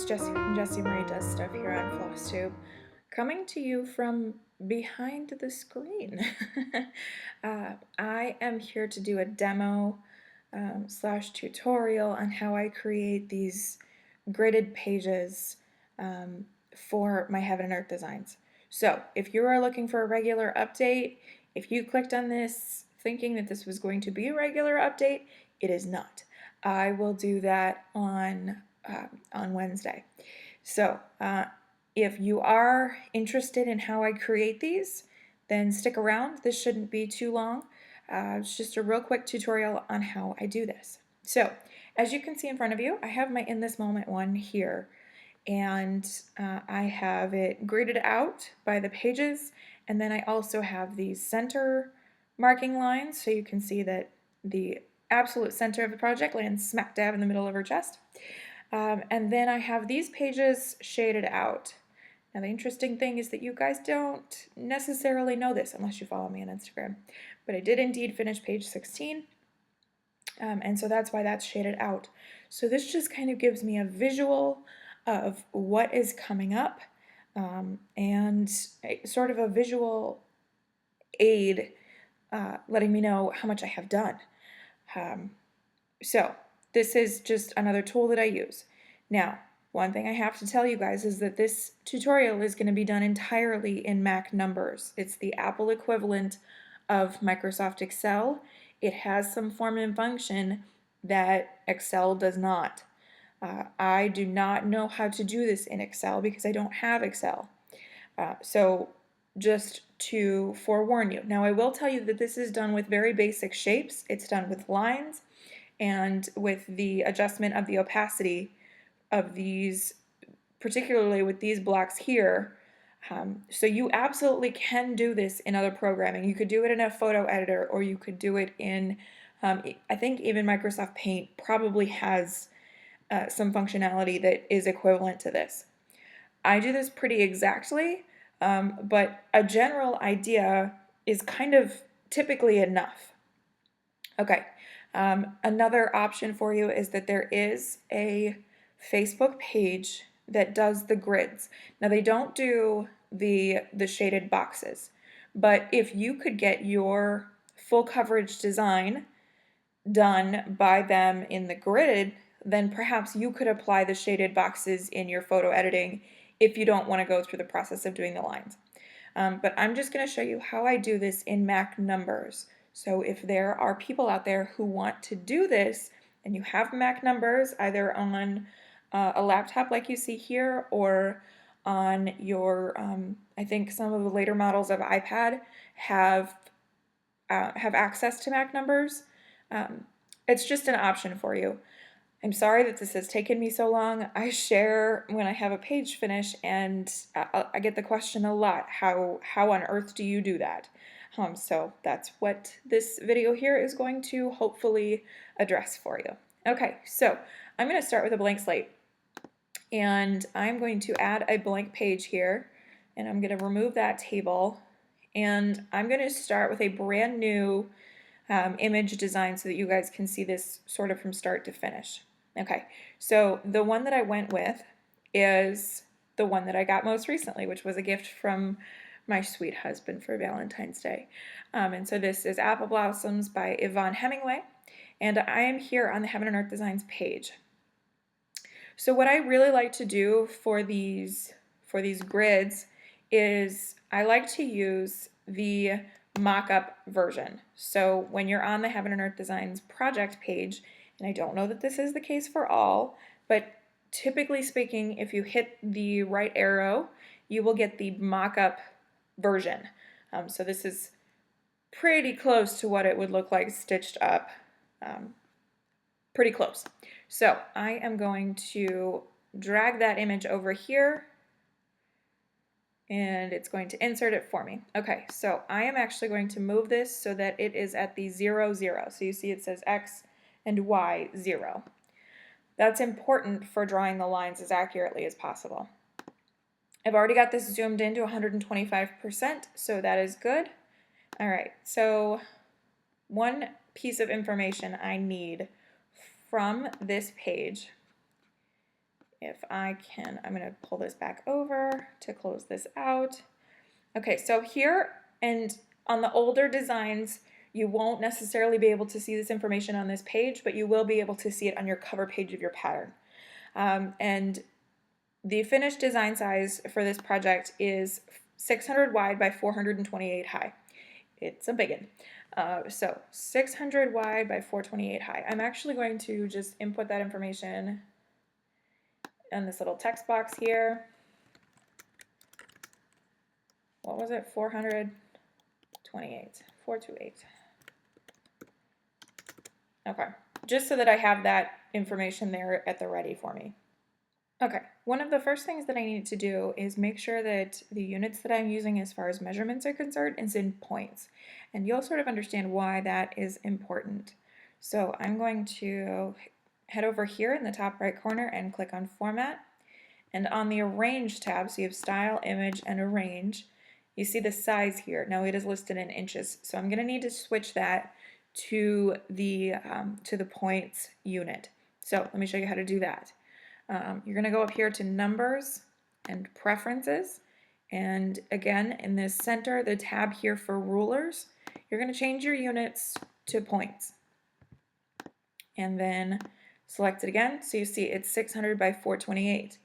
Jessie Marie Does Stuff here on FlossTube, coming to you from behind the screen. I am here to do a demo slash tutorial on how I create these gridded pages for my Heaven and Earth designs. So if you are looking for a regular update, if you clicked on this thinking that this was going to be a regular update, it is not. I will do that on Wednesday. So if you are interested in how I create these, then stick around. This shouldn't be too long. It's just a real quick tutorial on how I do this. So as you can see in front of you, I have my In This Moment one here, and I have it gridded out by the pages, and then I also have these center marking lines, so you can see that the absolute center of the project lands smack dab in the middle of her chest. And then I have these pages shaded out. Now the interesting thing is that you guys don't necessarily know this unless you follow me on Instagram, but I did indeed finish page 16, and so that's why that's shaded out. So this just kind of gives me a visual of what is coming up, and sort of a visual aid letting me know how much I have done. So this is just another tool that I use. Now, one thing I have to tell you guys is that this tutorial is going to be done entirely in Mac numbers. It's the Apple equivalent of Microsoft Excel. It has some form and function that Excel does not. I do not know how to do this in Excel because I don't have Excel. So just to forewarn you. Now I will tell you that this is done with very basic shapes. It's done with lines and with the adjustment of the opacity of these, particularly with these blocks here. So you absolutely can do this in other programming. You could do it in a photo editor, or you could do it in, I think even Microsoft Paint probably has some functionality that is equivalent to this. I do this pretty exactly, but a general idea is kind of typically enough. Okay, another option for you is that there is a Facebook page that does the grids. Now they don't do the shaded boxes, but if you could get your full coverage design done by them in the grid, then perhaps you could apply the shaded boxes in your photo editing if you don't want to go through the process of doing the lines. But I'm just going to show you how I do this in Mac numbers. So if there are people out there who want to do this and you have Mac numbers either on a laptop like you see here, or on your, I think some of the later models of iPad have access to Mac numbers, it's just an option for you. I'm sorry that this has taken me so long. I share when I have a page finish, and I get the question a lot, how on earth do you do that? So that's what this video here is going to hopefully address for you. Okay, so I'm going to start with a blank slate, and I'm going to add a blank page here, and I'm going to remove that table, and I'm going to start with a brand new image design so that you guys can see this sort of from start to finish. Okay, so the one that I went with is the one that I got most recently, which was a gift from my sweet husband for Valentine's Day. And so this is Apple Blossoms by Yvonne Hemingway, and I am here on the Heaven and Earth Designs page. So what I really like to do for these grids is I like to use the mock-up version. So when you're on the Heaven and Earth Designs project page, and I don't know that this is the case for all, but typically speaking, if you hit the right arrow, you will get the mock-up version. So this is pretty close to what it would look like stitched up, pretty close. So I am going to drag that image over here, and it's going to insert it for me. Okay, so I am actually going to move this so that it is at the 0, 0. So you see it says X and Y 0. That's important for drawing the lines as accurately as possible. I've already got this zoomed in to 125%, so that is good. All right, so one piece of information I need from this page if I can, I'm going to pull this back over to close this out. Okay, so here and on the older designs, you won't necessarily be able to see this information on this page, but you will be able to see it on your cover page of your pattern. And the finished design size for this project is 600 wide by 428 high. It's a biggin. So 600 wide by 428 high. I'm actually going to just input that information in this little text box here. What was it? 428. 428. Okay, just so that I have that information there at the ready for me. Okay, one of the first things that I need to do is make sure that the units that I'm using as far as measurements are concerned is in points. And you'll sort of understand why that is important. So I'm going to head over here in the top right corner and click on Format. And on the Arrange tab, so you have Style, Image, and Arrange, you see the size here. Now it is listed in inches, so I'm going to need to switch that to the points unit. So let me show you how to do that. You're going to go up here to Numbers and Preferences, and again in the center, the tab here for rulers, you're going to change your units to points, and then select it again. So you see it's 600 by 428.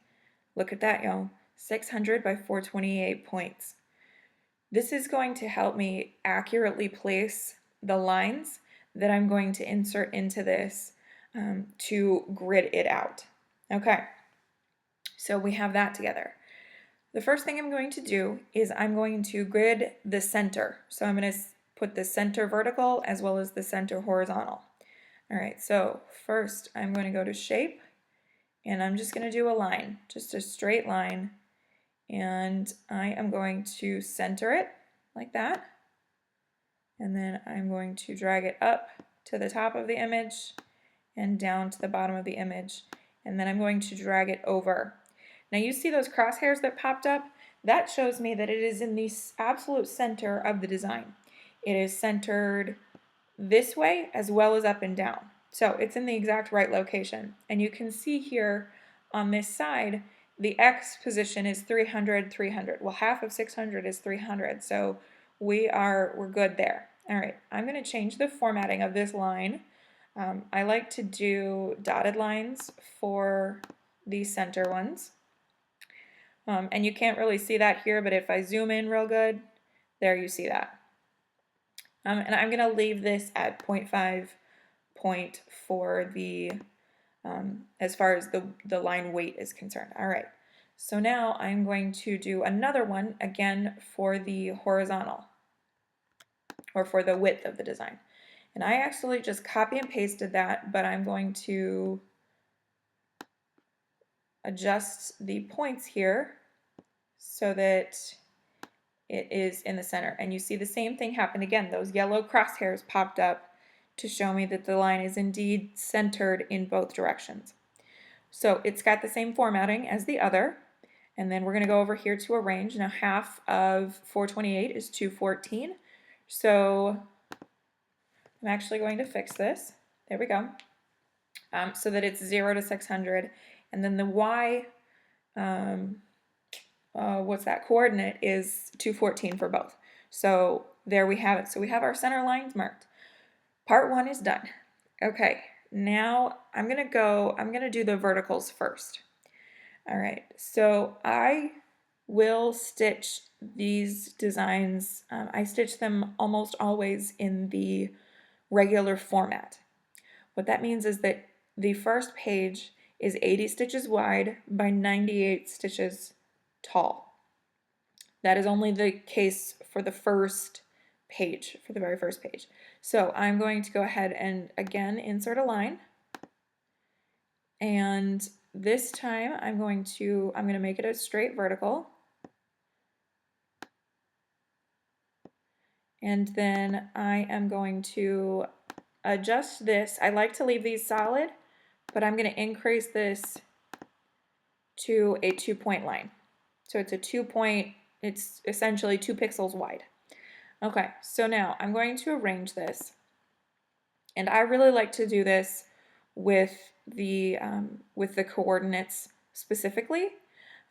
Look at that, y'all. 600 by 428 points. This is going to help me accurately place the lines that I'm going to insert into this to grid it out. Okay, so we have that together. The first thing I'm going to do is I'm going to grid the center. So I'm going to put the center vertical as well as the center horizontal. All right, so first I'm going to go to Shape, and I'm just going to do a line, just a straight line, and I am going to center it like that, and then I'm going to drag it up to the top of the image and down to the bottom of the image, and then I'm going to drag it over. Now you see those crosshairs that popped up? That shows me that it is in the absolute center of the design. It is centered this way as well as up and down. So it's in the exact right location. And you can see here on this side, the X position is 300, 300. Well, half of 600 is 300, so we're good there. All right, I'm going to change the formatting of this line. I like to do dotted lines for the center ones. And you can't really see that here, but if I zoom in real good, there you see that. And I'm going to leave this at 0.5 point for the, as far as the line weight is concerned. All right, so now I'm going to do another one again for the horizontal, or for the width of the design. And I actually just copy and pasted that, but I'm going to adjust the points here so that it is in the center. And you see the same thing happen again. Those yellow crosshairs popped up to show me that the line is indeed centered in both directions. So it's got the same formatting as the other. And then we're going to go over here to Arrange. Now half of 428 is 214. So I'm actually going to fix this. There we go. So that it's 0 to 600. And then the Y, what's that, coordinate is 214 for both. So there we have it. So we have our center lines marked. Part 1 is done. Okay, now I'm gonna do the verticals first. All right, so I will stitch these designs. I stitch them almost always in the regular format. What that means is that the first page is 80 stitches wide by 98 stitches tall. That is only the case for the first page, for the very first page. So I'm going to go ahead and again insert a line, and this time I'm going to make it a straight vertical, and then I am going to adjust this. I like to leave these solid, but I'm going to increase this to a 2-point line. So it's a 2-point, it's essentially 2 pixels wide. Okay, so now I'm going to arrange this, and I really like to do this with the coordinates specifically,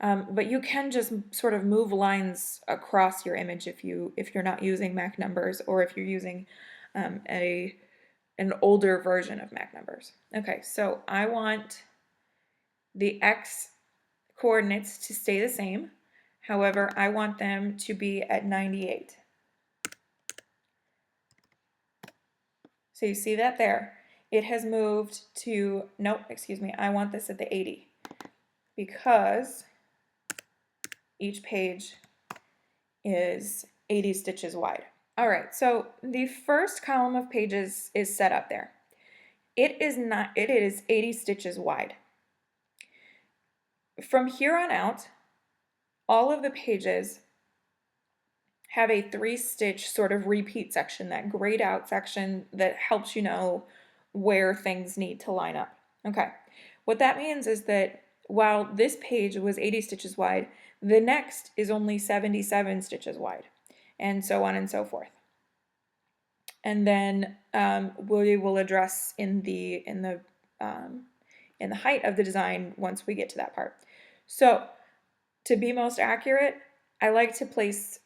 but you can just sort of move lines across your image if you're not using Mac numbers, or if you're using an older version of Mac numbers. Okay, so I want the X coordinates to stay the same. However, I want them to be at 98. So you see that there. It has moved to, nope, excuse me, I want this at the 80 because each page is 80 stitches wide. All right, so the first column of pages is set up there. It is 80 stitches wide. From here on out, all of the pages have a 3-stitch sort of repeat section, that grayed out section that helps you know where things need to line up. Okay, what that means is that while this page was 80 stitches wide, the next is only 77 stitches wide, and so on and so forth. And then we will address in the height of the design once we get to that part. So to be most accurate, I like to place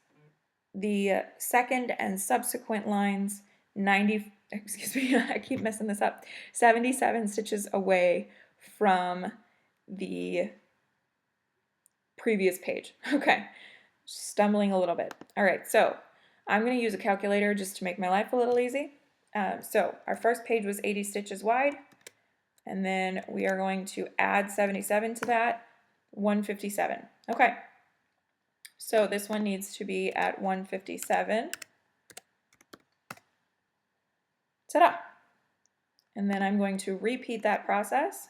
the second and subsequent lines 77 stitches away from the previous page. Okay, stumbling a little bit. All right, so I'm going to use a calculator just to make my life a little easy. So our first page was 80 stitches wide, and then we are going to add 77 to that, 157. Okay, so this one needs to be at 157. Ta-da! And then I'm going to repeat that process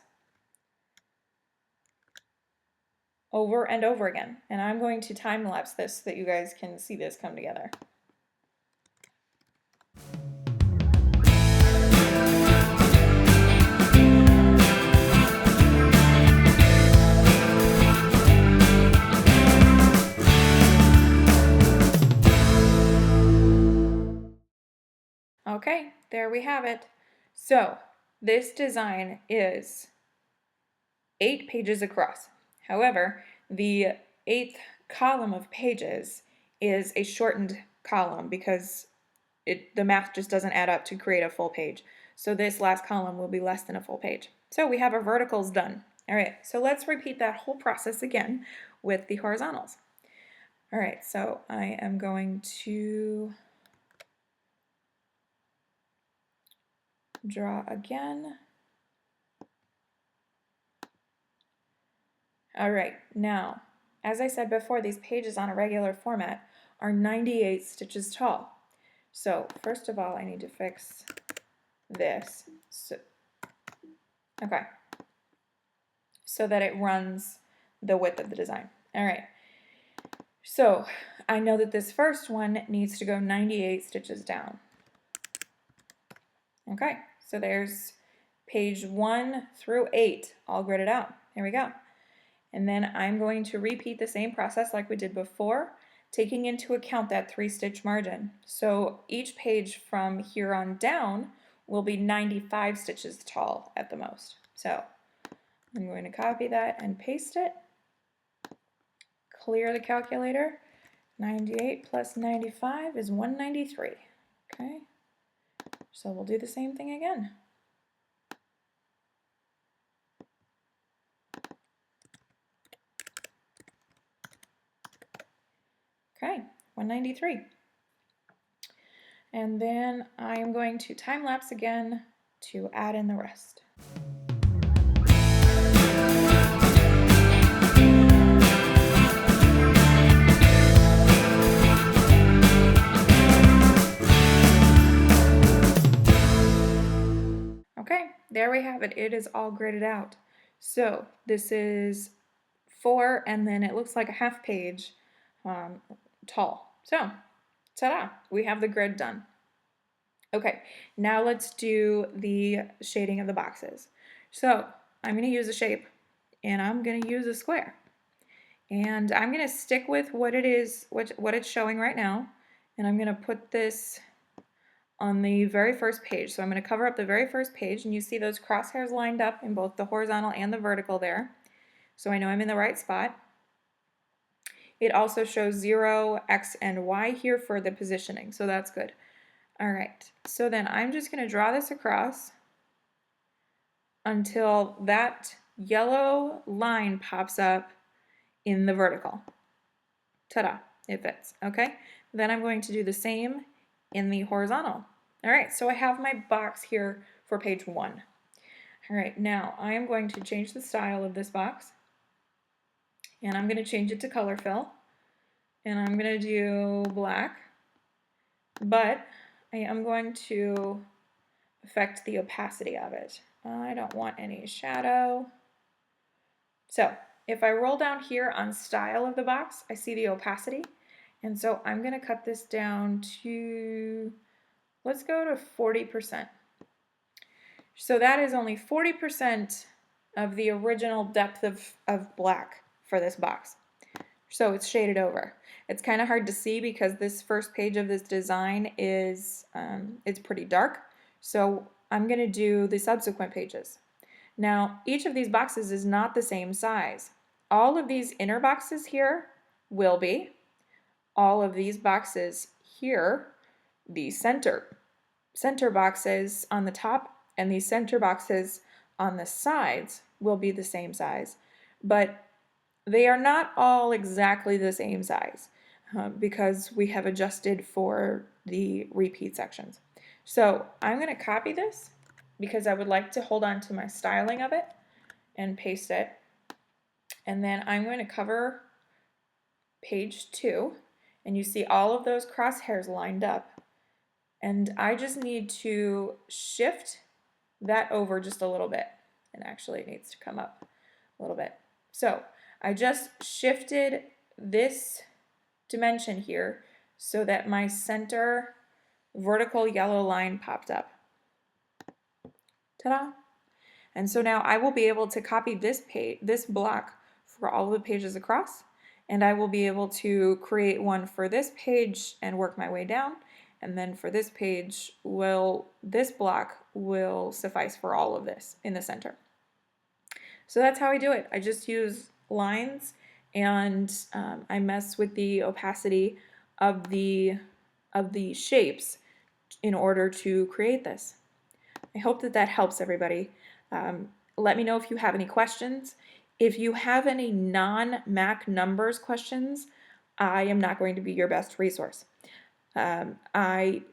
over and over again. And I'm going to time lapse this so that you guys can see this come together. Okay, there we have it. So this design is 8 pages across. However, the 8th column of pages is a shortened column because the math just doesn't add up to create a full page. So this last column will be less than a full page. So we have our verticals done. All right, so let's repeat that whole process again with the horizontals. All right, so I am going to draw again. All right, now, as I said before, these pages on a regular format are 98 stitches tall. So first of all, I need to fix this. Okay, so that it runs the width of the design. All right, so I know that this first one needs to go 98 stitches down. Okay, so there's page 1 through 8 all gridded out. There we go. And then I'm going to repeat the same process like we did before, taking into account that 3-stitch margin. So each page from here on down will be 95 stitches tall at the most. So I'm going to copy that and paste it. Clear the calculator. 98 plus 95 is 193. Okay, so we'll do the same thing again. Okay, 193. And then I am going to time lapse again to add in the rest. Okay, there we have it. It is all gridded out. So this is 4, and then it looks like a half page tall. So, ta-da, we have the grid done. Okay, now let's do the shading of the boxes. So I'm going to use a shape, and I'm going to use a square. And I'm going to stick with what it is, what it's showing right now, and I'm going to put this on the very first page. So I'm going to cover up the very first page, and you see those crosshairs lined up in both the horizontal and the vertical there. so I know I'm in the right spot. It also shows 0, X, and Y here for the positioning, so that's good. All right, so then I'm just going to draw this across until that yellow line pops up in the vertical. Ta-da, it fits, okay? Then I'm going to do the same in the horizontal. All right, so I have my box here for page 1. All right, now I am going to change the style of this box, and I'm going to change it to color fill, and I'm going to do black, but I am going to affect the opacity of it. I don't want any shadow. So if I roll down here on style of the box, I see the opacity, and so I'm going to cut this down to, let's go to 40%. So that is only 40% of the original depth of black for this box. So it's shaded over. It's kind of hard to see because this first page of this design is it's pretty dark. So I'm going to do the subsequent pages. Now, each of these boxes is not the same size. All of these inner boxes here will be. All of these boxes here, the center boxes on the top and these center boxes on the sides will be the same size. But they are not all exactly the same size because we have adjusted for the repeat sections. So I'm going to copy this because I would like to hold on to my styling of it and paste it. And then I'm going to cover page 2, and you see all of those crosshairs lined up. And I just need to shift that over just a little bit. And actually it needs to come up a little bit. So I just shifted this dimension here so that my center vertical yellow line popped up. Ta-da! And so now I will be able to copy this block for all of the pages across, and I will be able to create one for this page and work my way down, and then for this page, this block will suffice for all of this in the center. So that's how I do it. I just use lines, and I mess with the opacity of the shapes in order to create this. I hope that helps everybody. Let me know if you have any questions. If you have any non-Mac numbers questions, I am not going to be your best resource. I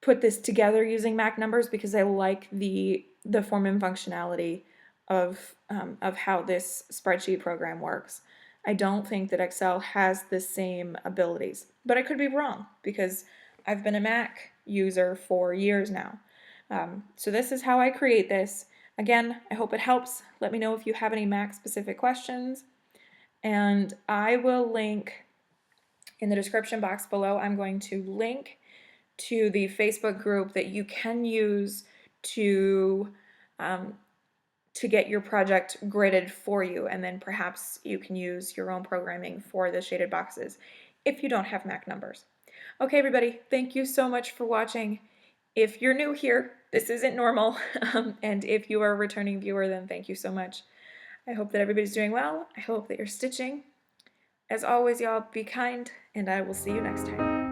put this together using Mac numbers because I like the form and functionality of how this spreadsheet program works. I don't think that Excel has the same abilities, but I could be wrong because I've been a Mac user for years now. So this is how I create this. Again, I hope it helps. Let me know if you have any Mac specific questions, and I will link in the description box below. I'm going to link to the Facebook group that you can use to get your project gridded for you, and then perhaps you can use your own programming for the shaded boxes if you don't have Mac numbers. Okay, everybody, thank you so much for watching. If you're new here, this isn't normal, and if you are a returning viewer, then thank you so much. I hope that everybody's doing well. I hope that you're stitching. As always, y'all, be kind, and I will see you next time.